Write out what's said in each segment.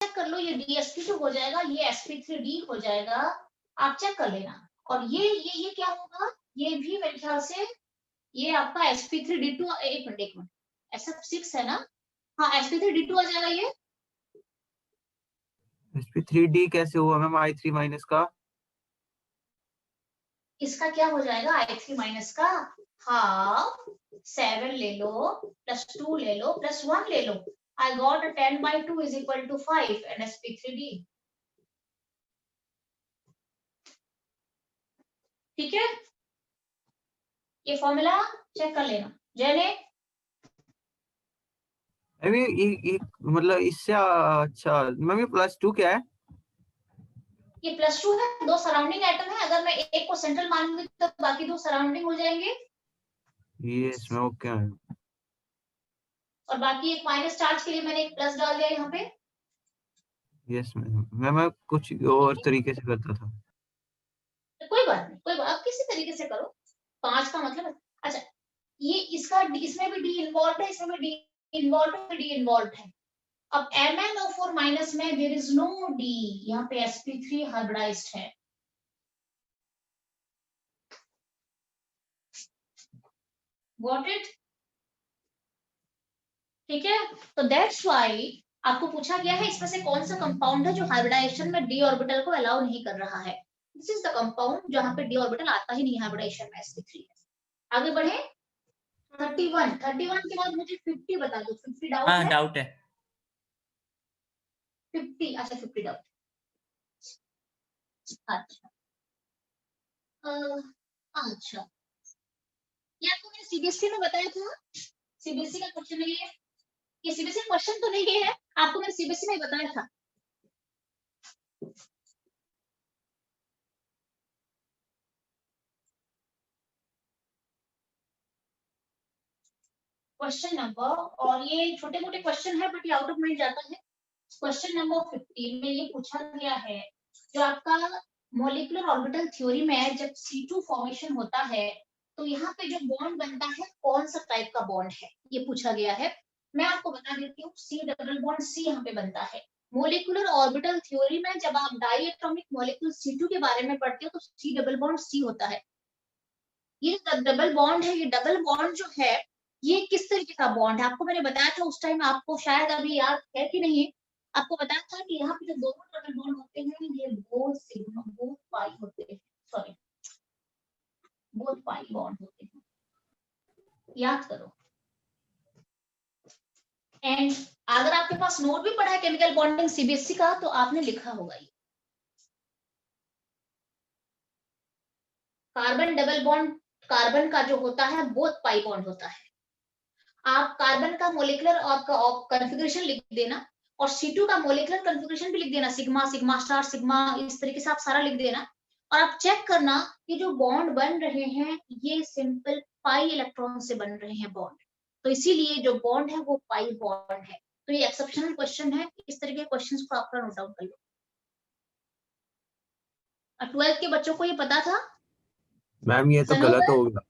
Check कर लो, ये DsP2 हो जाएगा, ये sp3d हो जाएगा, आप चेक कर लेना। और ये क्या होगा, ये भी मेरे ख्याल से ये आपका sp3d2, एक मिनट SF6 है ना, हाँ sp3d2 आ जाएगा ये। sp3d कैसे हुआ मैम I3 माइनस का? इसका क्या हो जाएगा I3 माइनस का हाफ 7 ले लो +2 ले लो +1 ले लो, I got a 10/2 is equal to 5 and sp3d। ठीक है, ये फॉर्मूला चेक कर लेना। जैने ये मतलब इससे अच्छा मैम ये +2 क्या है? ये +2 है, 2 सराउंडिंग एटम है, अगर मैं एक को सेंट्रल मानूंगी तो बाकी 2 सराउंडिंग हो जाएंगे। ये इसमें ओके है। और बाकी एक माइनस चार्ज के लिए मैंने एक प्लस डाल दिया यहाँ पे। यस मैम मैं कुछ और तरीके से करता था। तो कोई बात नहीं, कोई बात, आप किसी तरीके से करो, 5 का मतलब है। अच्छा, ये इसका इसमें भी डी इन्वॉल्व है, इसमें भी डी इन्वॉल्व है, डी इन्वॉल्व है। अब MnO4 माइनस में देयर इज नो डी, यहाँ पे sp3 हाइब्रिडाइज्ड है। Got it? ठीक है, तो दैट्स व्हाई आपको पूछा गया है इसमें से कौन सा कंपाउंड है जो हाइब्रिडाइजेशन में डी ऑर्बिटल को अलाउ नहीं कर रहा है। दिस इज द कंपाउंड जहां पे डी ऑर्बिटल आता ही नहीं हाइब्रिडाइजेशन में sp3। आगे बढ़े, 31 के बाद मुझे 50 बता दो। 50 डाउट है? डाउट है 50, अच्छा 50 डाउट। अच्छा अच्छा, ये आपको मैंने CBSE में बताया था, CBSE का क्वेश्चन है ये CBSE क्वेश्चन तो नहीं है, आपको मैंने CBSE में बताया था। क्वेश्चन नंबर, और ये छोटे मोटे क्वेश्चन है बट ये आउट ऑफ माइंड जाता है। क्वेश्चन नंबर 15 में ये पूछा गया है, जो आपका मॉलिक्यूलर ऑर्बिटल थ्योरी में जब C2 फॉर्मेशन होता है तो यहाँ पे जो बॉन्ड बनता है कौन सा टाइप का बॉन्ड है, ये पूछा गया है। मैं आपको बता देती हूँ, C डबल बॉन्ड C यहाँ पे बनता है। मॉलिक्यूलर ऑर्बिटल थ्योरी में जब आप डाई एटॉमिक मॉलिक्यूल C2 के बारे में पढ़ते हो तो C डबल बॉन्ड C होता है। ये डबल बॉन्ड है, ये डबल बॉन्ड जो है ये किस तरीके का बॉन्ड है, आपको मैंने बताया था उस टाइम, आपको शायद अभी याद है कि नहीं। आपको बताया था कि यहाँ पे जो दोनों डबल बॉन्ड होते हैं ये बोथ सिग्मा बोथ पाई होते हैं, सॉरी बोथ पाई बॉन्ड होते हैं, याद करो। एंड अगर आपके पास नोट भी पढ़ा है केमिकल बॉन्डिंग CBSE का तो आपने लिखा होगा ये कार्बन डबल बॉन्ड, कार्बन का जो होता है बोथ पाई बॉन्ड होता है। आप कार्बन का मोलिकुलर आपका कॉन्फ़िगरेशन लिख देना और C2 का मोलिकुलर कॉन्फ़िगरेशन भी लिख देना, सिग्मा सिग्मा स्टार सिग्मा, इस तरीके से आप सारा लिख देना। और आप चेक करना कि जो बॉन्ड बन रहे हैं ये सिंपल पाई इलेक्ट्रॉन से बन रहे हैं बॉन्ड, तो इसीलिए जो बॉन्ड है वो पाई बॉन्ड है। तो ये एक्सेप्शनल क्वेश्चन है, इस तरह के क्वेश्चंस को आपका नोट डाउन कर लो। 12th के बच्चों को ये पता था? मैम ये तो गलत हो गया।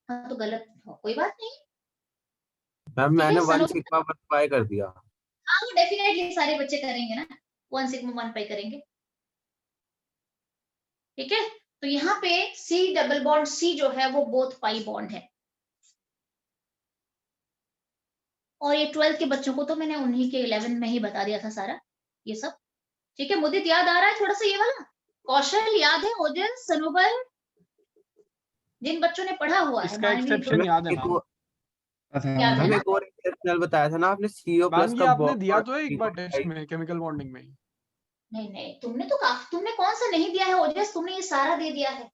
हाँ तो गलत हो, कोई बात नहीं। मैम मैंने 1 सिग्मा 1 पाई कर दिया। हाँ डेफिनेटली सारे बच्चे करेंगे ना, 1 सिग्मा 1 पाई करेंगे। ठीक है, तो यहाँ पे C डबल बॉन्ड C जो है वो बोथ पाई बॉन्ड है। और ये 12th के बच्चों को तो मैंने उन्हीं के 11 में ही बता दिया था सारा ये सब। ठीक है, मुदित याद आ रहा है थोड़ा सा ये वाला? कौशल याद है? ओजस, सनोबल, जिन बच्चों ने पढ़ा हुआ है। इसका एक्सेप्शन याद है मैम। याद है ना? एक और एक्सेप्शनल बताया था ना आपने, CO प्लस मैम का ये आपने दिया बॉन्ड तो है एक बार टेस्ट में केमिकल बॉन्डिंग में। नहीं नहीं, तुमने तो तुमने कौन सा नहीं दिया है ओजस, तुमने ये सारा दे दिया है,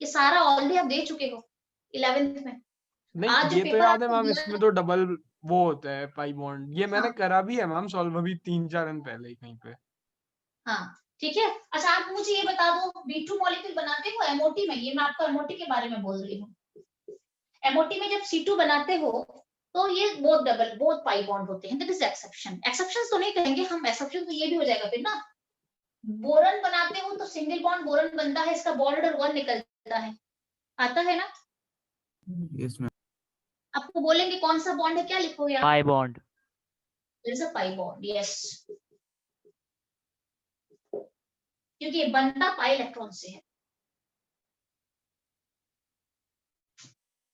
ये सारा ऑलरेडी आप दे चुके हो 11th में। नहीं आज ये तो पेपर याद है आपको मैम, दिया इसमें तो डबल वो होता है पाई बॉन्ड, ये मैंने हाँ करा भी है मैम सॉल्व अभी 3-4 दिन पहले ही कहीं पे। हाँ ठीक है। अच्छा आप मुझे ये बता दो, B2 मॉलिक्यूल बनाते हो MOT में, ये मैं आपको MOT के बारे में बोल रही हूँ। MOT में जब C2 बनाते हो तो ये both double both pi bond होते हैं, दैट इज एक्सेप्शन। एक्सेप्शन तो नहीं कहेंगे हम, एक्सेप्शन तो ये भी हो जाएगा फिर ना। बोरन बनाते हो तो सिंगल बॉन्ड बोरन बनता है, इसका बॉन्ड ऑर्डर 1 निकलता है, आता है ना? इसमें आपको बोलेंगे कौन सा बॉन्ड है, क्या लिखोगे आप? Pi bond. there is a pi bond, yes, क्योंकि ये बनता पाई इलेक्ट्रॉन से है।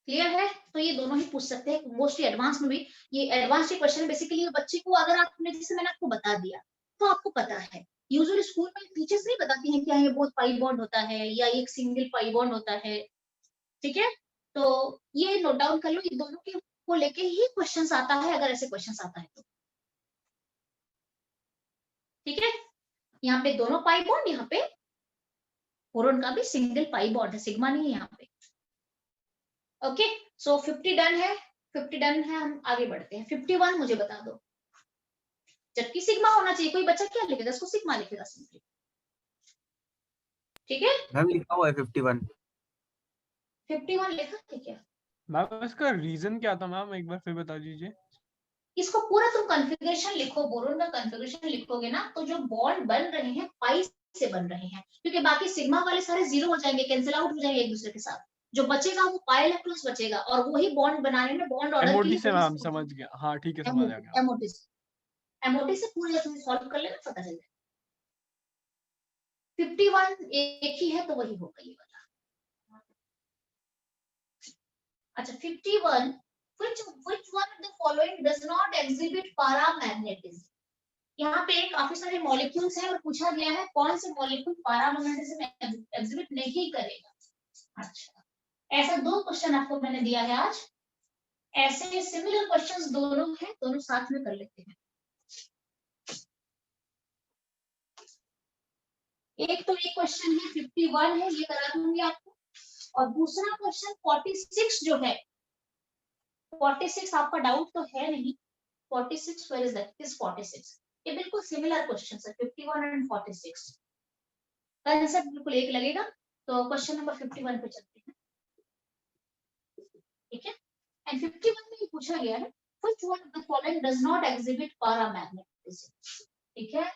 क्लियर है? तो ये दोनों ही पूछ सकते हैं, मोस्टली एडवांस में भी। ये एडवांस क्वेश्चन है बेसिकली। बच्चे को अगर आपने, जैसे मैंने आपको बता दिया तो आपको पता है। यूजुअली स्कूल में टीचर्स नहीं बताती हैं क्या ये बहुत पाई बॉन्ड होता है या एक सिंगल पाई बॉन्ड होता है, ठीक है? तो ये नोट डाउन कर लो, ये दोनों के को लेके ही क्वेश्चंस आता है, अगर ऐसे क्वेश्चंस आता है तो, ठीक है? यहाँ पे दोनों पाई बॉन्ड, यहाँ पे बोरोन का भी सिंगल पाई बॉन्ड है, सिग्मा नहीं है यहाँ पे। ओके, सो 50 डन है, 50 डन है। हम आगे बढ़ते हैं। 51 मुझे बता दो, जबकि सिग्मा होना चाहिए। कोई बच्चा क्या लिखेगा, इसको सिग्मा लिखेगा सिंपली, ठीक है? मैम लिखा हुआ है 51। 51 लिखा है क्या? मैम इसका रीजन क्या था मैम, एक बार फिर बता दीजिए। इसको पूरा तुम कॉन्फ़िगरेशन लिखो, बोरोन का कॉन्फ़िगरेशन लिखोगे ना, तो जो बॉन्ड बन रहे हैं पाई से बन रहे हैं, क्योंकि बाकी सिग्मा वाले सारे जीरो हो जाएंगे, कैंसिल आउट हो जाएंगे एक दूसरे के साथ। जो बचेगा वो पाई इलेक्ट्रॉन्स बचेगा, और वही बॉन्ड बनाने में बॉन्ड ऑर्डर एमओटी से मैम समझ गया, हाँ ठीक है समझ आ गया। एमओटी से पूरा तुम सॉल्व कर लेना, पता चल जाएगा। 51 एक ही है तो वही होगा ये वाला। अच्छा 51, which one of the following does not exhibit paramagnetism? यहाँ पे काफी सारे मॉलिक्यूल्स हैं और पूछा गया है कौन से मॉलिक्यूल पारामैग्नेटिज्म एग्जिबिट नहीं करेगा। अच्छा, ऐसा दो क्वेश्चन आपको मैंने दिया है आज। ऐसे सिमिलर क्वेश्चंस दोनों हैं, दोनों साथ में कर लेते हैं। एक तो ये क्वेश्चन है 51 है, ये करा दूंगी आपको। और दूसरा क्वेश्चन 46 जो है, 46 आपका डाउट तो है नहीं। 46 वेयर इज दैट, इज 46। ये बिल्कुल सिमिलर क्वेश्चंस है 51 एंड 46। कंसेप्ट बिल्कुल एक लगेगा। तो क्वेश्चन नंबर 51 पे चलते हैं, ठीक है? एंड 51 में ये पूछा गया है which one of the following does not exhibit paramagnetism, ठीक है?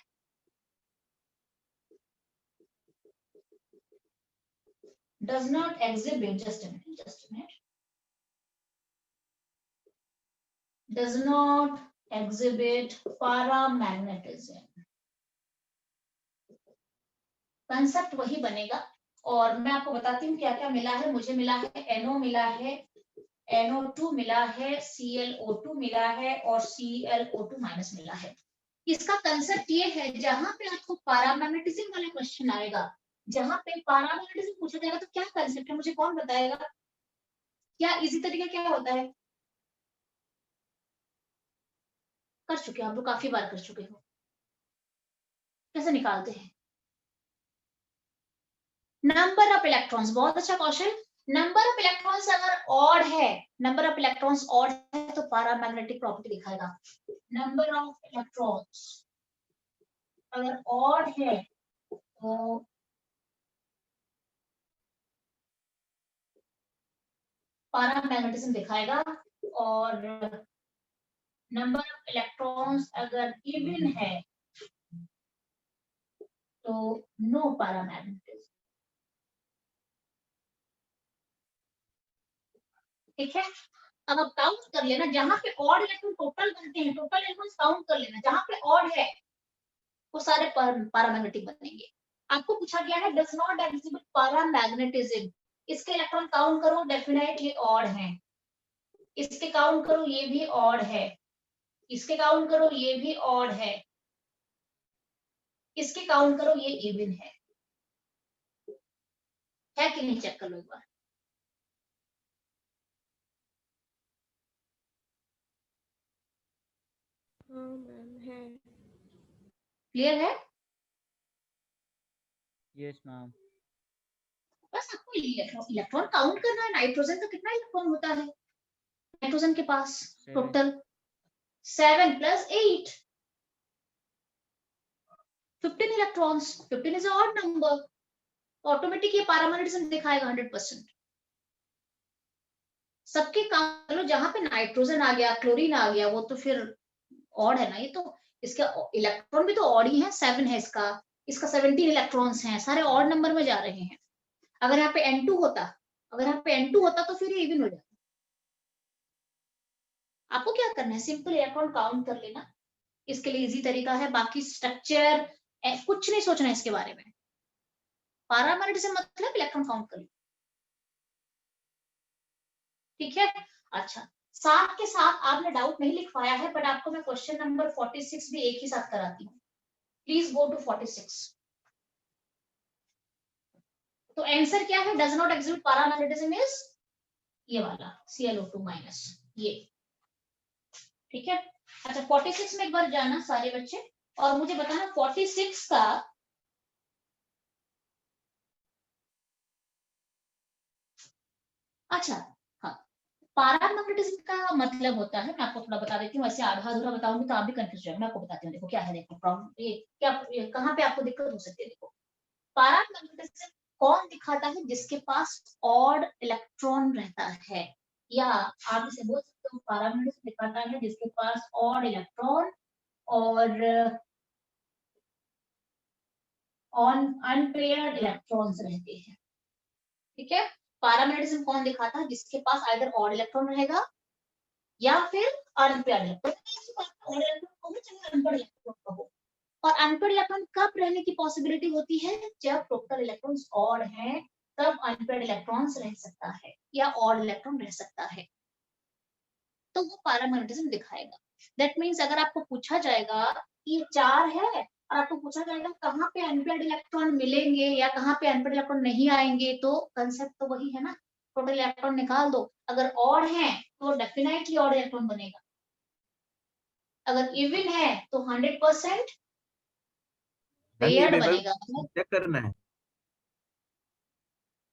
Does not exhibit, just a minute, does not exhibit paramagnetism। Concept वही बनेगा। और मैं आपको बताती हूँ क्या क्या मिला है। मुझे मिला है NO मिला है, NO2 मिला है, ClO2 मिला है और ClO2 माइनस मिला है। इसका कंसेप्ट ये है, जहां पे आपको पैरामैग्नेटिज्म वाला क्वेश्चन आएगा, जहां पे पैरामैग्नेटिज्म पूछा जाएगा तो क्या कंसेप्ट है मुझे कौन बताएगा? क्या इजी तरीका क्या होता है? कर चुके हो आप लोग, काफी बार कर चुके हो। कैसे निकालते हैं? नंबर ऑफ इलेक्ट्रॉन्स, बहुत अच्छा क्वेश्चन। नंबर ऑफ इलेक्ट्रॉन्स अगर ऑड है, नंबर ऑफ इलेक्ट्रॉन्स ऑड है तो पैरामैग्नेटिक प्रॉपर्टी दिखाएगा। नंबर ऑफ इलेक्ट्रॉन्स अगर ऑड है तो पैरामैग्नेटिज्म दिखाएगा। और नंबर ऑफ इलेक्ट्रॉन्स अगर इवन है तो नो पैरामैग्नेटिज्म, ठीक है? अब आप काउंट कर लेना, जहां पे ऑड इलेक्ट्रॉन टोटल बनते हैं, टोटल इलेक्ट्रॉन्स काउंट कर लेना, जहां पे ऑड है वो सारे पैरामैग्नेटिक बनेंगे। आपको पूछा गया है डज नॉट एक्सिबिट पैरामैग्नेटिज्म, इसके इलेक्ट्रॉन काउंट करो, डेफिनेटली ऑड है। इसके काउंट करो, ये भी ऑड है। इसके काउंट करो, ये भी ऑड है। इसके काउंट करो, ये इवन है कि नहीं? चेक कर लो एक बार। हाँ मैम है। क्लियर है? Yes ma'am. बस आपको इलेक्ट्रॉन काउंट करना है। नाइट्रोजन का कितना इलेक्ट्रॉन होता है नाइट्रोजन के पास? Total 7 + 8, 15 electrons. 15 is odd number, automatic ये पैरामैग्नेटिज्म दिखाएगा 100%। सबके काउंट करो, जहां पे नाइट्रोजन आ गया, क्लोरीन आ गया, वो तो फिर ऑड है ना। ये तो इसके इलेक्ट्रॉन भी तो ऑड ही है। 7 है इसका, इसका 17 इलेक्ट्रॉन्स हैं, सारे ऑड नंबर में जा रहे हैं। अगर यहाँ पे N2 होता, अगर यहाँ पे N2 होता तो फिर ये इवन हो जाता। आपको क्या करना है, सिंपल इलेक्ट्रॉन काउंट कर लेना। इसके लिए इजी तरीका है, बाकी स्ट्रक्चर कुछ नहीं सोचना इसके बारे में। पैरामैग्नेटिज्म मतलब इलेक्ट्रॉन काउंट कर लो, ठीक है। अच्छा, साथ के साथ आपने डाउट नहीं लिखवाया है, बट आपको मैं क्वेश्चन नंबर 46 भी एक ही साथ कराती हूँ। Please go to 46। तो आंसर क्या है? Does not exhibit paramagnetism is ये वाला ClO2 माइनस, ये, ठीक है। अच्छा, 46 में एक बार जाना सारे बच्चे और मुझे बताना 46 का अच्छा, हाँ, पैरामैग्नेटिज्म का मतलब होता है, मैं आपको थोड़ा बता देती हूँ, ऐसे आधा अधूरा बताऊंगी तो आप भी कंफ्यूज जाएंगे। मैं आपको बताती हूँ, देखो क्या है, देखो प्रॉब्लम ये क्या, कहाँ पे आपको दिक्कत हो सकती है। देखो, पैरामैग्नेटिज्म कौन दिखाता है? जिसके पास ऑड इलेक्ट्रॉन रहता है, या आप इसे बोल सकते हो पैरामैग्नेटिज्म दिखाता है जिसके पास ऑड इलेक्ट्रॉन और अनपेयर्ड इलेक्ट्रॉन्स रहते हैं, ठीक है। पैरामैग्नेटिज्म कौन दिखाता है? जिसके पास आइदर ऑड इलेक्ट्रॉन रहेगा या फिर अनपेयर्ड इलेक्ट्रॉन। ऑड इलेक्ट्रॉन कहो चाहे अनपेयर्ड इलेक्ट्रॉन कहो। और अनपेयर्ड इलेक्ट्रॉन कब रहने की पॉसिबिलिटी होती है? जब टोटल इलेक्ट्रॉन्स ऑड हैं, तब अनपेयर्ड इलेक्ट्रॉन्स रह सकता है या ऑड इलेक्ट्रॉन रह सकता है, तो वो पैरामैग्नेटिज्म दिखाएगा। दैट मींस अगर आपको पूछा जाएगा कि ये 4 है और आपको पूछा जाएगा कहाँ पे अनपेयर्ड इलेक्ट्रॉन मिलेंगे या कहाँ पे अनपेयर्ड इलेक्ट्रॉन नहीं आएंगे, तो कंसेप्ट तो वही है ना, टोटल इलेक्ट्रॉन निकाल दो। अगर ऑड है तो डेफिनेटली ऑड इलेक्ट्रॉन बनेगा, अगर इवन है तो 100% पेयर्ड बनेगा। चेक करना है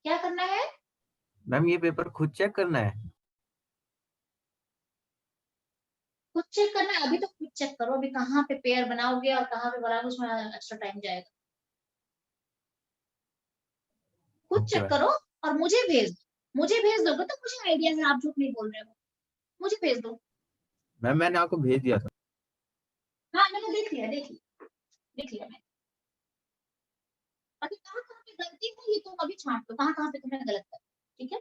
क्या करना है मैम, ये पेपर खुद चेक करना है। खुद चेक करना है? अभी तो खुद चेक करो, अभी कहाँ पे पेयर बनाओगे और कहाँ पे बनाओगे उसमें एक्स्ट्रा टाइम जाएगा। खुद चेक करो और मुझे भेज दोगे तो मुझे आइडिया है, आप झूठ नहीं बोल रहे हो, मुझे भेज दो। मैम मैंने आपको भेज दिया था। हाँ, मैंने देख लिया मैंने। अभी कहाँ कहाँ पे गलती है ये तुम अभी छांट दो, कहाँ कहाँ पे तुमने गलत कर, ठीक है,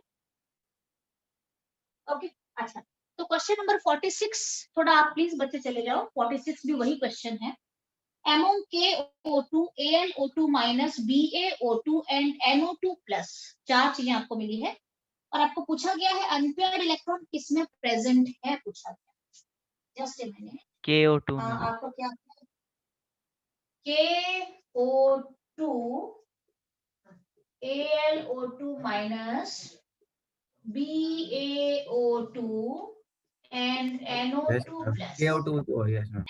ओके। अच्छा, तो क्वेश्चन नंबर 46, थोड़ा आप प्लीज बच्चे चले जाओ, 46 भी वही क्वेश्चन है। Among KO2, AlO2 minus, BaO2 and NO2 plus, 4 चीजें आपको मिली है और आपको पूछा गया है अनपेयर्ड इलेक्ट्रॉन किसमें प्रेजेंट है, पूछा गया। जस्ट ए मिनट, KO2 में। आपको क्या KO2, AlO2 minus, BaO2 and NO2 plus, KO2 तो यस मैम।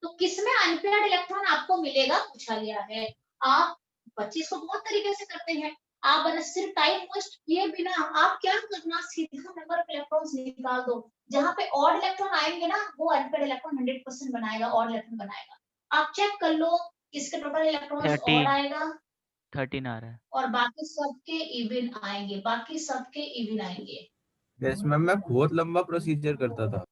तो किसमें अनपेयर्ड इलेक्ट्रॉन आपको मिलेगा पूछा गया है। आप 25 को बहुत तरीके से करते हैं, आप बस सिर्फ टाइम वेस्ट किए बिना आप क्या करना, सीधा नंबर ऑफ इलेक्ट्रॉन्स निकाल दो। जहां पे ऑड इलेक्ट्रॉन आएंगे ना, वो अनपेयर्ड इलेक्ट्रॉन 100% बनाएगा, ऑड इलेक्ट्रॉन बनाएगा। आप चेक कर लो, इसके टोटल इलेक्ट्रॉन्स ऑड आएगा 13 आ रहा है और बाकी सबके इवन आएंगे, यस मैम, मैं बहुत लंबा प्रोसीजर करता था।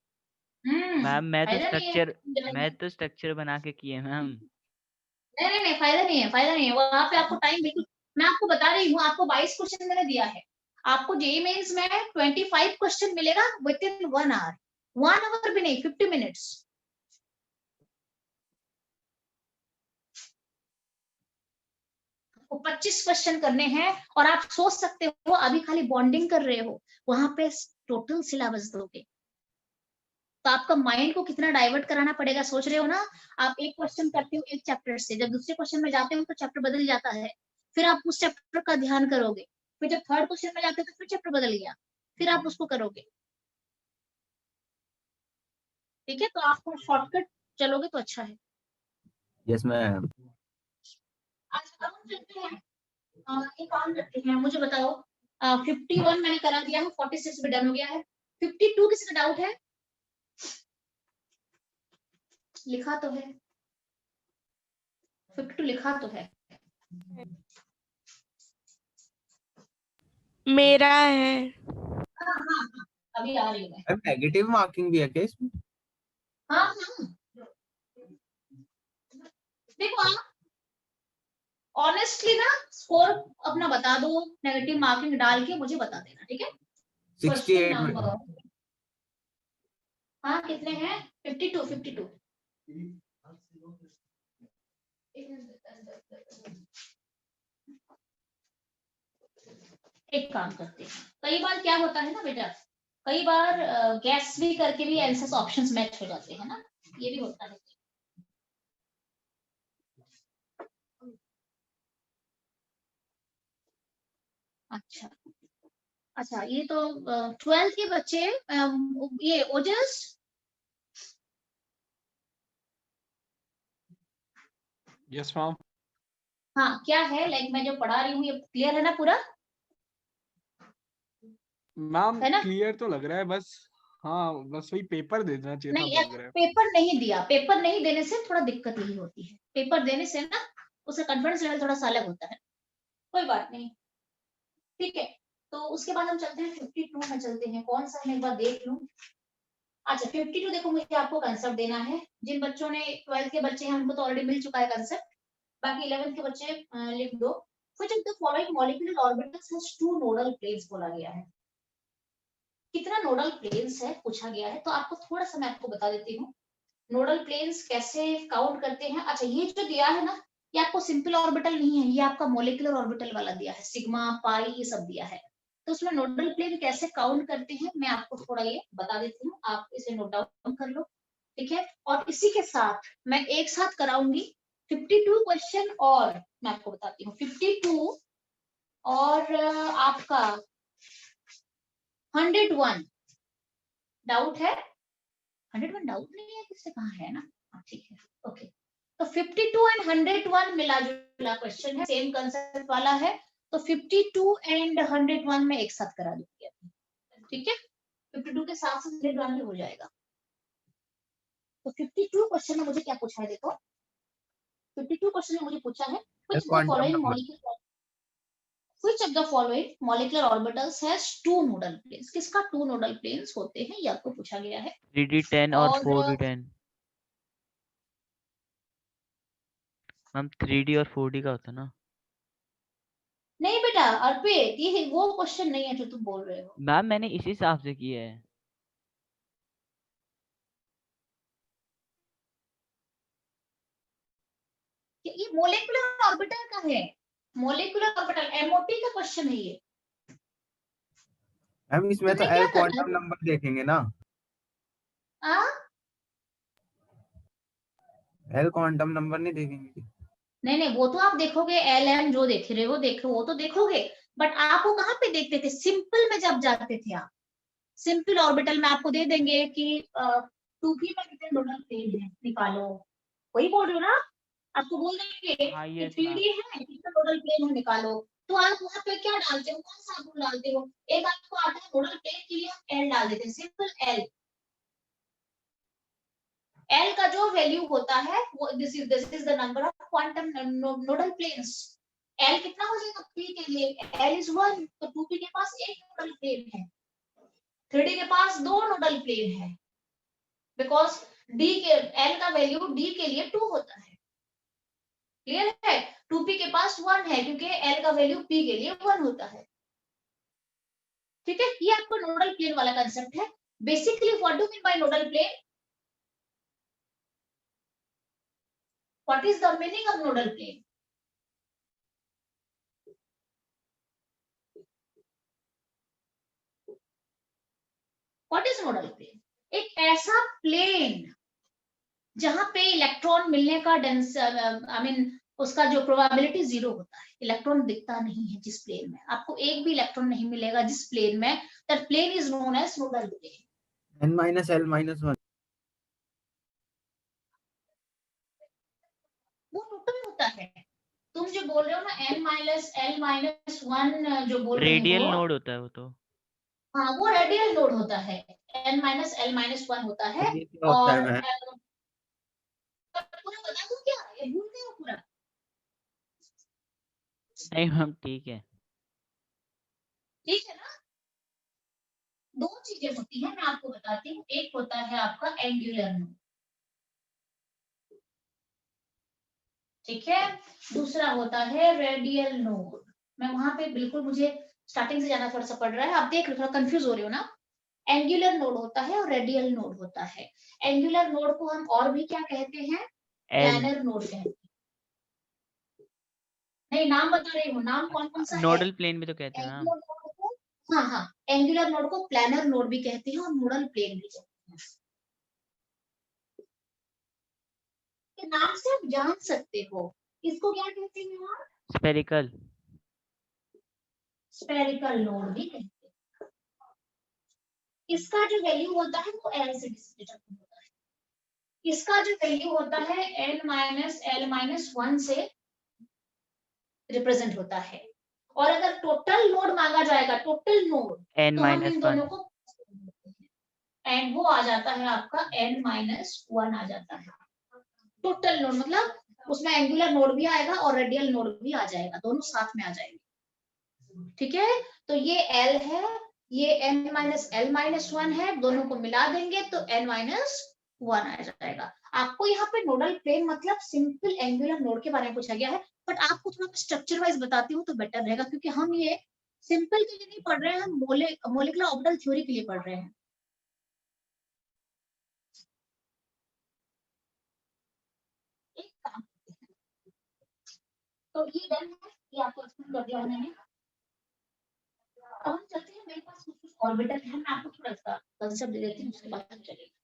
मैम। मैं फायदा तो स्ट्रक्चर बना के किए मैम। नहीं, फायदा नहीं है वहां पे आपको टाइम बिल्कुल। मैं आपको बता रही हूँ, आपको 22 क्वेश्चन मैंने दिया है, आपको जेईई मेंस में 25 क्वेश्चन मिलेगा विद इन 1 आवर, 1 आवर भी नहीं, 50 मिनट्स। आपको 25 क्वेश्चन करने हैं और आप सोच सकते हो अभी खाली बॉन्डिंग कर रहे हो, वहां पे टोटल सिलेबस दोगे तो आपका माइंड को कितना डाइवर्ट कराना पड़ेगा, सोच रहे हो ना। आप एक क्वेश्चन करते हो एक चैप्टर से, जब दूसरे क्वेश्चन में जाते हो तो चैप्टर बदल जाता है, फिर आप उस चैप्टर का ध्यान करोगे, फिर जब थर्ड क्वेश्चन में जाते हो तो फिर चैप्टर बदल गया, फिर आप उसको करोगे, ठीक है। तो आप शॉर्टकट चलोगे तो अच्छा है। Yes ma'am. अच्छा, अब हम चलते हैं, एक काम करते हैं, मुझे बताओ 51 मैंने करा दिया है, 46 भी डन हो गया है, 52 किसी का डाउट है? लिखा तो है 52, लिखा तो है। मेरा है। हाँ, अभी आ रही है। मैम नेगेटिव मार्किंग भी है क्या इसमें? हाँ, देखो आप ऑनेस्टली ना स्कोर अपना बता दो, नेगेटिव मार्किंग डाल के मुझे बता देना, ठीक है। 68 में। हाँ, कितने हैं? 52। एक काम करते हैं, कई बार क्या होता है ना बेटा, कई बार गैस भी करके भी आंसर्स ऑप्शंस मैच हो जाते हैं ना, ये भी होता है। अच्छा अच्छा, ये तो 12th के बच्चे, ये ओजस, यस मैम। हाँ क्या है, लाइक मैं जो पढ़ा रही हूँ ये क्लियर है ना पूरा? मैम है ना? क्लियर तो लग रहा है, बस हाँ बस वही पेपर दे देना चाहिए था, नहीं, लग रहा है। पेपर नहीं दिया, पेपर नहीं देने से थोड़ा दिक्कत यही होती है, पेपर देने से ना उसका कॉन्फिडेंस लेवल थोड़ा सा अलग होता है। कोई बात नहीं, ठीक है। तो उसके बाद हम चलते हैं 52 में चलते हैं, कौन सा मैं एक बार देख लूं। अच्छा 52 देखो, मुझे आपको कंसेप्ट देना है। जिन बच्चों ने 12th के बच्चे हैं उनको तो ऑलरेडी मिल चुका है कंसेप्ट, बाकी 11th के बच्चे लिख दो। Which of the following molecular orbitals has two nodal planes बोला गया है। कितना नोडल प्लेन्स है पूछा गया है, तो आपको थोड़ा सा मैं आपको बता देती हूँ नोडल प्लेन्स कैसे काउंट करते हैं। अच्छा ये जो दिया है ना, ये आपको सिंपल ऑर्बिटल नहीं है, ये आपका मोलिकुलर ऑर्बिटल वाला दिया है, सिग्मा पाई ये सब दिया है। तो उसमें नोडल प्लेन कैसे काउंट करते हैं मैं आपको थोड़ा ये बता देती हूँ, आप इसे नोट डाउन कर लो, ठीक है। और इसी के साथ मैं एक साथ कराऊंगी 52 क्वेश्चन, और मैं आपको बताती हूँ 52 और आपका 101 डाउट है, 101 डाउट नहीं है, किससे कहा है ना, ठीक है ओके। तो 52 एंड 101 मिला जुला क्वेश्चन है, सेम कंसेप्ट वाला है, तो 52 एंड 101 में एक साथ करा दूंगी, ठीक है। 52 के साथ साथ 101 भी हो जाएगा। तो 52 क्वेश्चन में मुझे क्या पूछा है देखो, 52 क्वेश्चन में मुझे पूछा है which of the quantum following number. molecule which of the following molecular orbitals has two nodal planes, किसका two nodal planes होते हैं ये आपको पूछा गया है। 3d10 और और 4d10। मैम 3d और 4d का होता है ना? नहीं बेटा अर्पित, ये वो क्वेश्चन नहीं है जो तुम बोल रहे हो। मैम मैंने इसी हिसाब से किया है। ये मोलेकुलर ऑर्बिटल का है, मोलेकुलर ऑर्बिटल एमओटी का क्वेश्चन है ये। मैम इसमें तो तुमने एल क्या करना क्वांटम नंबर देखेंगे ना, है? एल क्वांटम नंबर नहीं देखेंगे। नहीं नहीं, वो तो आप देखोगे, एल एम जो देख रहे हो देखो, वो तो देखोगे, बट आप वो कहाँ पे देखते थे, सिंपल में जब जाते थे आप, सिंपल ऑर्बिटल में आपको दे देंगे कि 2p में कितने नोडल प्लेन है निकालो, वही बोल रहे हो ना, आपको बोल देंगे हाँ कि यस 3d मैम। है कितने नोडल प्लेन है निकालो, तो आप वहां पे क्या डालते हो, कौन सा रूल डालते हो, एक आपको आता है नोडल प्लेन के लिए हम एल डाल देते हैं, सिंपल एल। एल का जो वैल्यू होता है वो this is the number of quantum nodal planes. L कितना हो जाएगा p के लिए, एल इज 1, तो 2p के पास एक नोडल प्लेन है, 3d के पास दो नोडल प्लेन है, बिकॉज d के एल का वैल्यू d के लिए 2 होता है, क्लियर है। 2p के पास 1 है क्योंकि एल का वैल्यू p के लिए 1 होता है, ठीक है। ये आपको नोडल प्लेन वाला कंसेप्ट है। Basically what do mean by nodal plane, what is the meaning of nodal plane? What is nodal plane? एक ऐसा प्लेन जहां पे इलेक्ट्रॉन मिलने का डेंस आई मीन उसका जो प्रोबेबिलिटी 0 होता है, इलेक्ट्रॉन दिखता नहीं है जिस प्लेन में, आपको एक भी इलेक्ट्रॉन नहीं मिलेगा जिस प्लेन में, that plane is known as nodal plane. n-l-1 वो टोटल होता है, तुम जो बोल रहे हो ना n-l-1 जो बोल रहे रेडियल हो, नोड होता है वो तो। हाँ वो रेडियल नोड होता है, n-l-1 होता है। ये क्या होता है और मैम? पूरा बता दूं क्या, ये भूल गए हो पूरा? नहीं मैम ठीक है। ठीक है ना, दो चीजें होती है मैं आपको बताती हूँ, एक होता है आपका एंगुलर नोड, ठीक है, दूसरा होता है रेडियल नोड। मैं वहां पे बिल्कुल मुझे स्टार्टिंग से जाना थोड़ा सा पड़ रहा है, आप देख लो थोड़ा कंफ्यूज हो रहे हो ना। एंगुलर नोड होता है और रेडियल नोड होता है। एंगुलर नोड को हम और भी क्या कहते हैं, एल प्लानर नोड कहते हैं। नहीं, नाम बता रही हूँ, नाम कौन कौन सा है। नोडल प्लेन भी तो कहते हैं मैम। एंगुलर नोड को, हाँ हाँ, एंगुलर नोड को प्लानर नोड भी कहते हैं और नोडल प्लेन भी कहते हैं। के नाम से आप जान सकते हो इसको क्या कहते हैं यार, स्पेरिकल। स्फेरिकल नोड भी कहते हैं। इसका जो वैल्यू होता है वो एल से डिटरमाइन होता है। इसका जो वैल्यू होता है n-l-1 से रिप्रेजेंट होता है। और अगर टोटल नोड मांगा जाएगा, टोटल नोड, n तो हम इन माइनस दोनों 1। को एंड वो आ जाता है आपका n-1 आ जाता है। टोटल नोड मतलब उसमें एंगुलर नोड भी आएगा और रेडियल नोड भी आ जाएगा, दोनों साथ में आ जाएंगे। ठीक है, तो ये L है, ये n-l-1 है, दोनों को मिला देंगे तो n-1 आ जाएगा। आपको यहाँ पे नोडल प्लेन मतलब सिंपल एंगुलर नोड के बारे में पूछा गया है, बट आपको थोड़ा स्ट्रक्चर वाइज बताती हूँ तो बेटर रहेगा, क्योंकि हम ये सिंपल के लिए नहीं पढ़ रहे हैं, हम मोलिकुलर ऑर्बिटल थ्योरी के लिए पढ़ रहे हैं। एक काम करते हैं, तो ये डन है, ये आपको एक्सप्लेन कर दिया मैंने। अब हम चलते हैं, मेरे पास कुछ ऑर्बिटल है, मैं आपको थोड़ा सा कंसेप्ट दे देती हूँ, उसके बाद हम चलेंगे।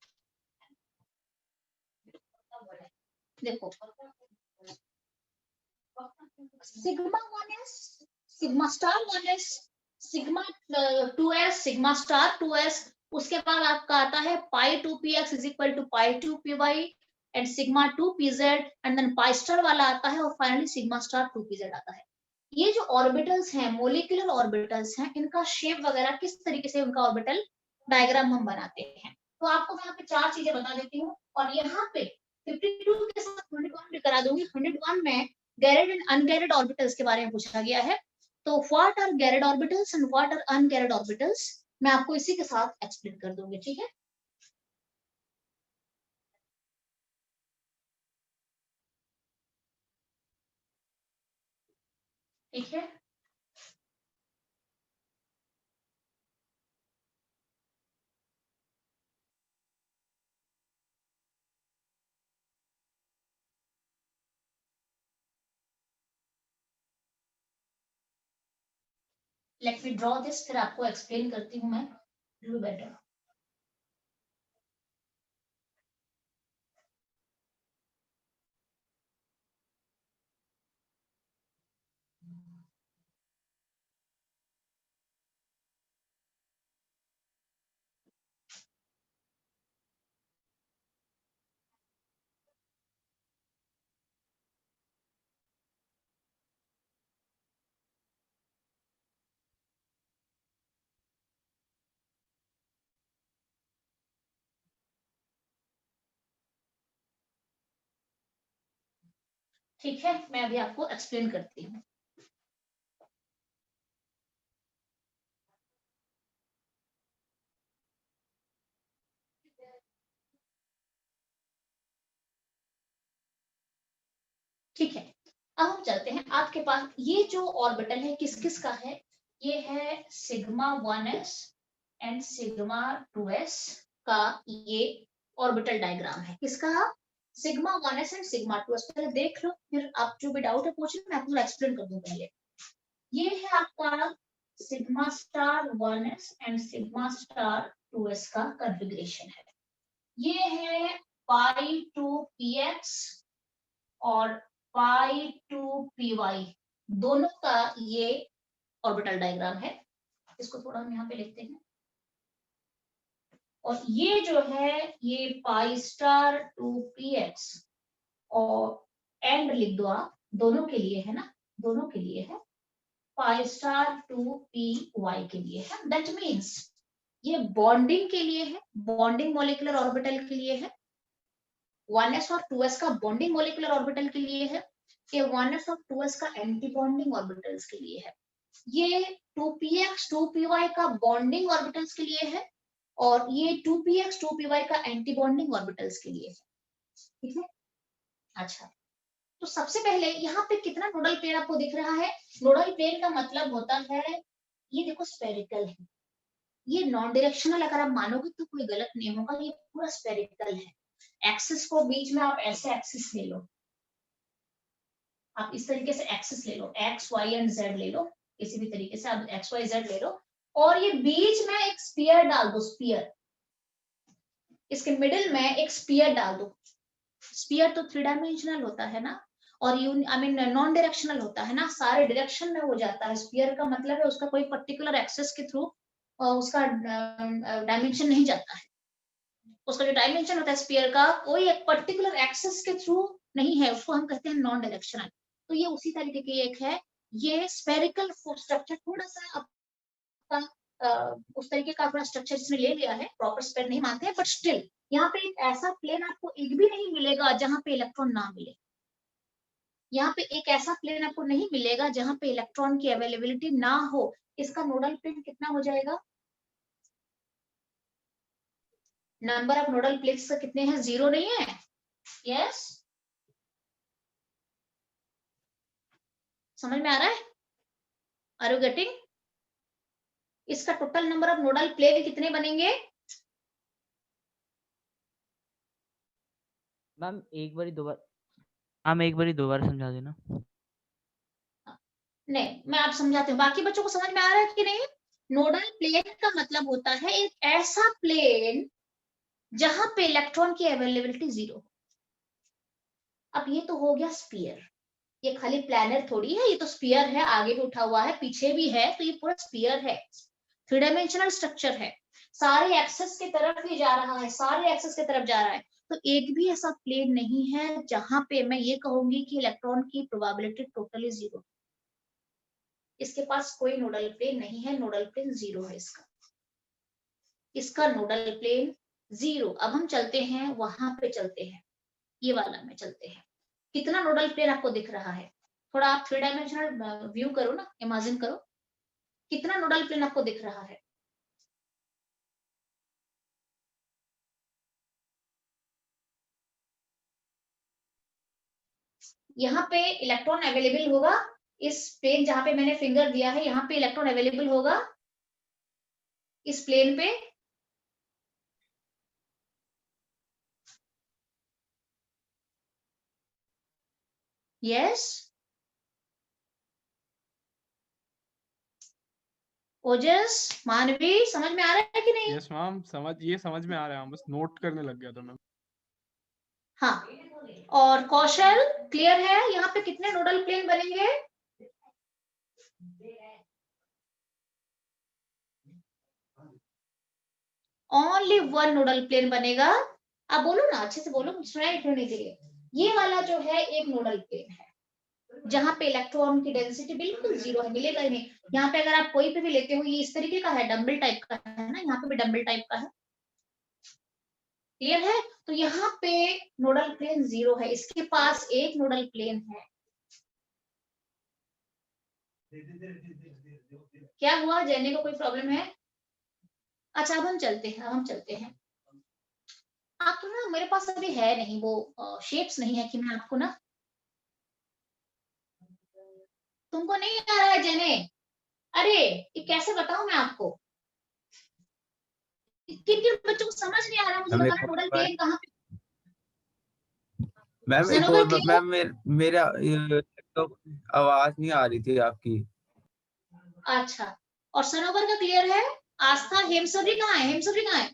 देखो, sigma 1s, sigma star 1s, sigma 2s, sigma star 2s, उसके बाद आपका आता है pi 2px is equal to pi 2py and sigma 2pz and then pi star वाला आता है और फाइनली सिग्मा स्टार 2pz आता है। ये जो ऑर्बिटल्स हैं, मोलिकुलर ऑर्बिटल्स हैं, इनका शेप वगैरह किस तरीके से उनका ऑर्बिटल डायग्राम हम बनाते हैं। तो आपको मैं यहाँ पे 4 चीजें बता देती हूँ और यहाँ पे 52 के साथ 101 भी करा दूंगी। 101 में गैरेड एंड अनगैरेड ऑर्बिटल्स के बारे में पूछा गया है। तो what are gerade orbitals and what are ungerade orbitals, मैं आपको इसी के साथ एक्सप्लेन कर दूंगी। ठीक है, ठीक है। लेट मी ड्रॉ दिस, फिर आपको एक्सप्लेन करती हूँ मैं बेटर। ठीक है, मैं अभी आपको एक्सप्लेन करती हूँ। ठीक है, अब हम चलते हैं। आपके पास ये जो ऑर्बिटल है किस किस का है, ये है sigma 1s and sigma 2s का ये ऑर्बिटल डायग्राम है। किसका, sigma 1s and sigma 2s। पहले देख लो, फिर आप जो भी डाउट है पूछ लो, मैं आपको एक्सप्लेन कर दूं। पहले ये है आपका sigma star 1s and sigma star 2s का कॉन्फ़िगरेशन है। ये है पाई 2px और पाई 2py, दोनों का ये ऑर्बिटल डायग्राम है। इसको थोड़ा हम यहाँ पे लिखते हैं। और ये जो है ये पाई स्टार 2px और एंड लिख दो आप, दोनों के लिए है ना, दोनों के लिए है, पाई स्टार 2py के लिए है। दैट मीन्स ये बॉन्डिंग के लिए है, बॉन्डिंग मॉलिक्यूलर ऑर्बिटल के लिए है। 1s और 2s का बॉन्डिंग मॉलिक्यूलर ऑर्बिटल के लिए है, ये 1s और 2s का एंटी बॉन्डिंग ऑर्बिटल्स के लिए है। ये 2px 2py का बॉन्डिंग ऑर्बिटल्स के लिए है और ये 2px 2py का एंटी बॉन्डिंग ऑर्बिटल्स के लिए है। ठीक है, अच्छा, तो सबसे पहले यहाँ पे कितना नोडल प्लेन आपको दिख रहा है। नोडल प्लेन का मतलब होता है, ये देखो स्फेरिकल है, ये नॉन डायरेक्शनल, अगर आप मानोगे तो कोई गलत नहीं होगा, ये पूरा स्फेरिकल है। एक्सिस को बीच में आप ऐसे एक्सिस ले लो, आप इस तरीके से एक्सिस ले लो, एक्स वाई एंड जेड ले लो, किसी भी तरीके से आप एक्स वाई जेड ले लो, और ये बीच में एक स्फीयर डाल दो, स्फीयर, इसके मिडिल में एक स्फीयर डाल दो। स्फीयर तो 3 डायमेंशनल होता है ना, और नॉन डायरेक्शनल होता है ना, सारे डायरेक्शन में हो जाता है। स्फीयर का मतलब है उसका कोई पर्टिकुलर एक्सेस के थ्रू उसका डायमेंशन नहीं जाता है, उसका जो डायमेंशन होता है स्फीयर का कोई एक पर्टिकुलर एक्सेस के थ्रू नहीं है, उसको हम कहते हैं नॉन डायरेक्शनल। तो ये उसी तरीके की एक है, ये स्फेरिकल स्ट्रक्चर थोड़ा सा उस तरीके का अपना स्ट्रक्चर इसमें ले लिया है, प्रॉपर स्फेयर नहीं मानते हैं, बट स्टिल यहाँ पे एक ऐसा प्लेन आपको एक भी नहीं मिलेगा जहां पे इलेक्ट्रॉन ना मिले। यहाँ पे एक ऐसा प्लेन आपको नहीं मिलेगा जहां पे इलेक्ट्रॉन की अवेलेबिलिटी ना हो। इसका नोडल प्लेन कितना हो जाएगा? नंबर ऑफ नोडल प्लेन्स कितने हैं? 0 नहीं है? यस, समझ में आ रहा है? Are you getting? इसका total number of nodal plane कितने बनेंगे? मैम एक बारी दोबारा समझा देना। नहीं, मैं आप समझाती हूँ, बाकी बच्चों को समझ में आ रहा है कि नहीं? नोडल प्लेन का मतलब होता है एक ऐसा प्लेन जहां पे इलेक्ट्रॉन की अवेलेबिलिटी 0। अब ये तो हो गया स्फीयर, ये खाली प्लैनेट थोड़ी है, ये तो स्फीयर है, आगे भी उठा हुआ है, पीछे भी है, तो ये पूरा स्फीयर है, 3 डायमेंशनल स्ट्रक्चर है, सारे एक्सेस की तरफ ही जा रहा है, सारे एक्सेस की तरफ जा रहा है। तो एक भी ऐसा प्लेन नहीं है जहां पे मैं ये कहूंगी कि इलेक्ट्रॉन की प्रोबेबिलिटी टोटली 0। इसके पास कोई नोडल प्लेन नहीं है, नोडल प्लेन 0 है इसका नोडल प्लेन 0। अब हम चलते हैं वहां पे, चलते हैं ये वाला में चलते हैं। कितना नोडल प्लेन आपको दिख रहा है? थोड़ा आप 3 डायमेंशनल व्यू करो ना, इमेजिन करो, कितना नोडल प्लेन आपको दिख रहा है? यहाँ पे इलेक्ट्रॉन अवेलेबल होगा, इस प्लेन जहां पे मैंने फिंगर दिया है, यहाँ पे इलेक्ट्रॉन अवेलेबल होगा इस प्लेन पे। यस, ओजस, मानवी, समझ में आ रहा है कि नहीं? यस मैम, समझ में आ रहा है, बस नोट करने लग गया था मैम। हाँ, और कौशल क्लियर है? यहाँ पे कितने नोडल प्लेन बनेंगे? ओनली 1 नोडल प्लेन बनेगा। आप बोलो ना, अच्छे से बोलो, सुनाई देने के लिए। ये वाला जो है एक नोडल प्लेन है जहां पे इलेक्ट्रॉन की डेंसिटी बिल्कुल 0 है, मिलेगा ही नहीं। यहाँ पे अगर आप कोई पे भी लेते हो, ये इस तरीके का है, डम्बल टाइप का है ना, यहाँ पे भी डम्बल टाइप का है, क्लियर है? तो यहाँ पे नोडल प्लेन 0 है, इसके पास एक नोडल प्लेन है। क्या हुआ, जैने को कोई प्रॉब्लम है? अच्छा, अब हम चलते हैं। आप तो ना, मेरे पास अभी है नहीं वो शेप्स नहीं है कि मैं आपको ना, तुमको नहीं आ रहा है जैने? अरे ये कैसे बताऊं मैं आपको, किन किन बच्चों को समझ नहीं आ रहा, मुझे मैम एक बताना नोडल और प्लेन कहाँ पे? मैम एक सनोवर और क्लियर? मैम मेरा तो आवाज नहीं आ रही थी आपकी। अच्छा, और सनोवर का क्लियर है? आस्था, हेमसरी कहाँ है? हेमसरी कहाँ है?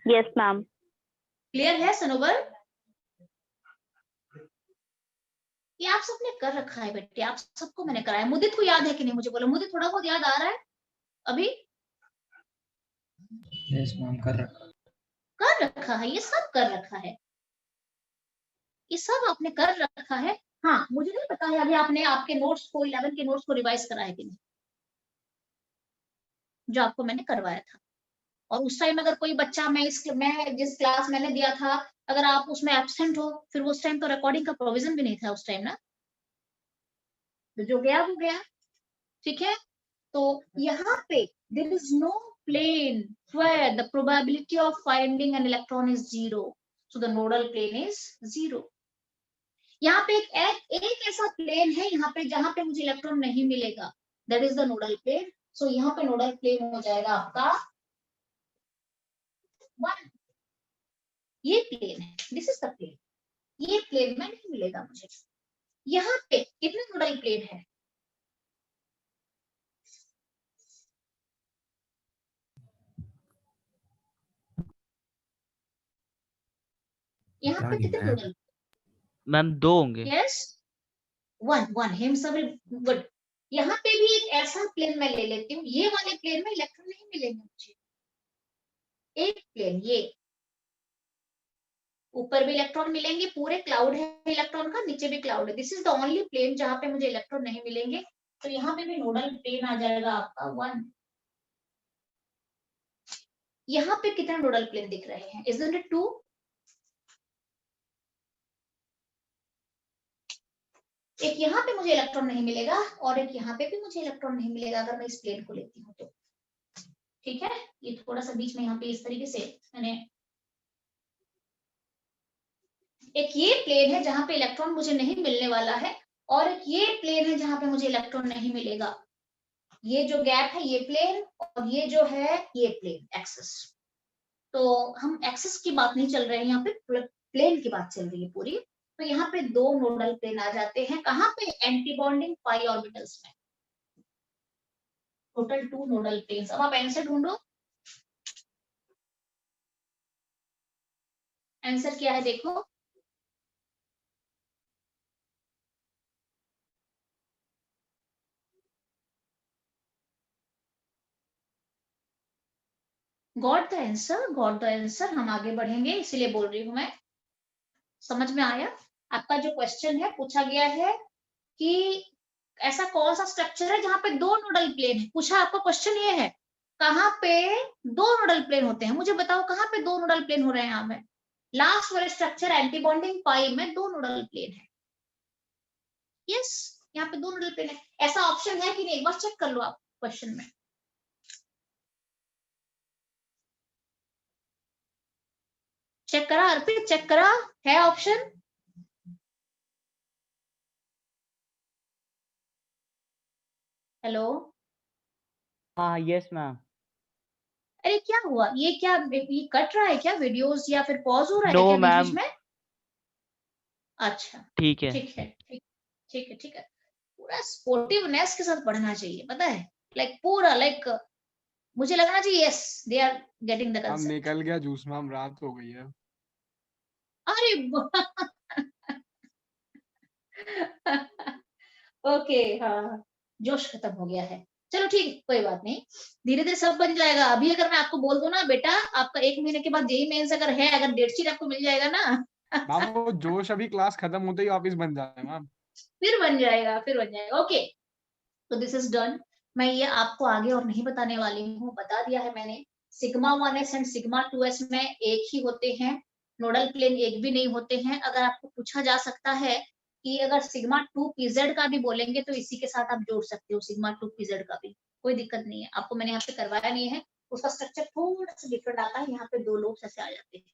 Yes ma'am. क्लियर है सनोवर? ये आप सबने कर रखा है बेटे, आप सबको मैंने कराया। मुदित को याद है कि नहीं, मुझे बोलो। मुदित, थोड़ा बहुत याद आ रहा है अभी? यस मैम, कर रखा है, ये सब कर रखा है, ये सब आपने कर रखा है। हाँ, मुझे नहीं पता है अभी आपने आपके नोट्स को, 11 के नोट्स को रिवाइज कराया कि नहीं, जो आपको मैंने करवाया था। और उस टाइम अगर कोई बच्चा, मैं जिस क्लास मैंने दिया था, अगर आप उसमें एब्सेंट हो, फिर उस टाइम तो रिकॉर्डिंग का प्रोविजन भी नहीं था उस टाइम ना, तो जो गया वो गया, ठीक है? तो यहाँ पे there is no plane where the probability of finding an electron is 0, so the nodal plane is 0. यहाँ पे एक ऐसा प्लेन है यहाँ पे जहां पे मुझे इलेक्ट्रॉन नहीं मिलेगा, that is the nodal plane. So यहाँ पे नोडल प्लेन हो जाएगा आपका 1, ये प्लेन है, दिस इज द प्लेन, ये प्लेन में नहीं मिलेगा मुझे। यहाँ पे कितने नोडल प्लेन है? यहाँ पे कितने नोडल? मैम 2 होंगे। यस, वन हिम सब गुड। यहाँ पे भी एक ऐसा प्लेन मैं ले लेती हूँ, ये वाले प्लेन में इलेक्ट्रॉन नहीं मिलेंगे मुझे। एक प्लेन ये, ऊपर भी इलेक्ट्रॉन मिलेंगे, पूरे क्लाउड है इलेक्ट्रॉन का, नीचे भी क्लाउड है, this is the only plane जहां पे मुझे इलेक्ट्रॉन नहीं मिलेंगे। तो यहाँ पे भी नोडल प्लेन आ जाएगा आपका 1। यहाँ पे कितने नोडल प्लेन दिख रहे हैं? Isn't it 2? एक यहाँ पे मुझे इलेक्ट्रॉन नहीं मिलेगा और एक यहाँ पे भी मुझे इलेक्ट्रॉन नहीं मिलेगा अगर मैं इस प्लेन को लेती हूँ तो। ठीक है, ये थोड़ा सा बीच में यहाँ पे इस तरीके से मैंने, एक ये प्लेन है जहां पे इलेक्ट्रॉन मुझे नहीं मिलने वाला है और एक ये प्लेन है जहां पे मुझे इलेक्ट्रॉन नहीं मिलेगा। ये जो गैप है ये प्लेन और ये जो है ये प्लेन एक्सिस। तो हम एक्सिस की बात नहीं चल रहे हैं, यहाँ पे प्लेन की बात चल रही है पूरी। तो यहाँ पे 2 नोडल प्लेन आ जाते हैं, कहाँ पे? एंटी बॉन्डिंग पाई ऑर्बिटल्स में, टोटल 2 नोडल प्लेन्स। अब आप आंसर ढूंढो, आंसर क्या है देखो। Got the answer, got the answer. हम आगे बढ़ेंगे इसीलिए बोल रही हूं मैं। समझ में आया? आपका जो क्वेश्चन है पूछा गया है कि ऐसा कौन सा स्ट्रक्चर है जहां पे 2 नोडल प्लेन है। पूछा आपका क्वेश्चन ये है, कहां पे 2 नोडल प्लेन होते हैं? मुझे बताओ कहां पे 2 नोडल प्लेन हो रहे हैं यहाँ पे? लास्ट वाले स्ट्रक्चर एंटी बॉन्डिंग पाई में 2 नोडल प्लेन है। यस, यहाँ पे 2 नोडल प्लेन है। ऐसा ऑप्शन है कि नहीं, एक बार चेक कर लो आप क्वेश्चन में। चेक करा अर्पित, चेक करा है ऑप्शन? हेलो, हाँ यस मैम। अरे क्या हुआ? ये क्या, ये कट रहा है क्या वीडियोस या फिर पॉज हो रहा है No, क्या बीच ma'am. बीच में? अच्छा, ठीक है। ठीक है, ठीक है। पूरा स्पोर्टिवनेस के साथ पढ़ना चाहिए, पता है, लाइक पूरा लाइक मुझे लगना चाहिए yes they are getting the hmm concept. निकल गया जूस मैम, रात हो गई है। अरे ओके, हाँ, जोश खत्म हो गया है। चलो ठीक, कोई बात नहीं, धीरे धीरे सब बन जाएगा। अभी अगर मैं आपको बोल दूं ना बेटा आपका 1 महीने के बाद जेईई मेंस अगर है, अगर डेट शीट आपको मिल जाएगा ना मैम वो जोश अभी क्लास खत्म होते ही वापस बन जाता है मैम। फिर बन जाएगा, फिर बन जाएगा। ओके, तो दिस इज डन। मैं ये आपको आगे और नहीं बताने वाली हूँ, बता दिया है मैंने। Sigma 1s and sigma 2s में एक ही होते हैं, नोडल प्लेन एक भी नहीं होते हैं। अगर आपको पूछा जा सकता है कि अगर सिग्मा 2pz का भी बोलेंगे तो इसी के साथ आप जोड़ सकते हो, सिग्मा 2pz का भी, कोई दिक्कत नहीं है। आपको मैंने यहाँ पे करवाया नहीं है, उसका स्ट्रक्चर थोड़ा सा डिफरेंट आता है। यहाँ पे 2 लोग ऐसे आ जाते हैं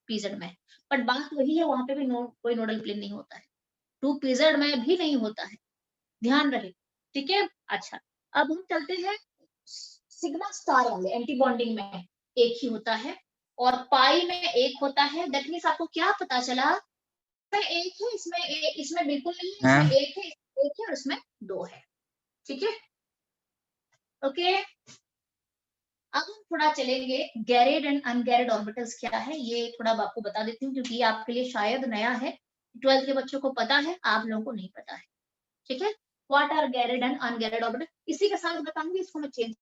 pz में, बट बात वही है, वहां पे भी कोई नोडल प्लेन नहीं होता है, 2pz में भी नहीं होता है, ध्यान रहे। ठीक है, अच्छा, अब हम चलते हैं सिग्मा स्टार वाले, एंटी बॉन्डिंग में एक ही होता है और पाई में एक होता है। दैट मींस आपको क्या पता चला, इसमें एक है, इसमें बिल्कुल नहीं है, इसमें एक है और इसमें 2 है। ठीक है, ओके। अब हम थोड़ा चलेंगे गैरेड एंड अनगैरेड ऑर्बिटल्स क्या है, ये थोड़ा आपको बता देती हूँ क्योंकि ये आपके लिए शायद नया है, 12th के बच्चों को पता है, आप लोगों को नहीं पता है। ठीक है, व्हाट आर गैरेड एंड अनगैरेड ऑर्बिटल, इसी के साथ बताऊंगी, इसको मैं चेंज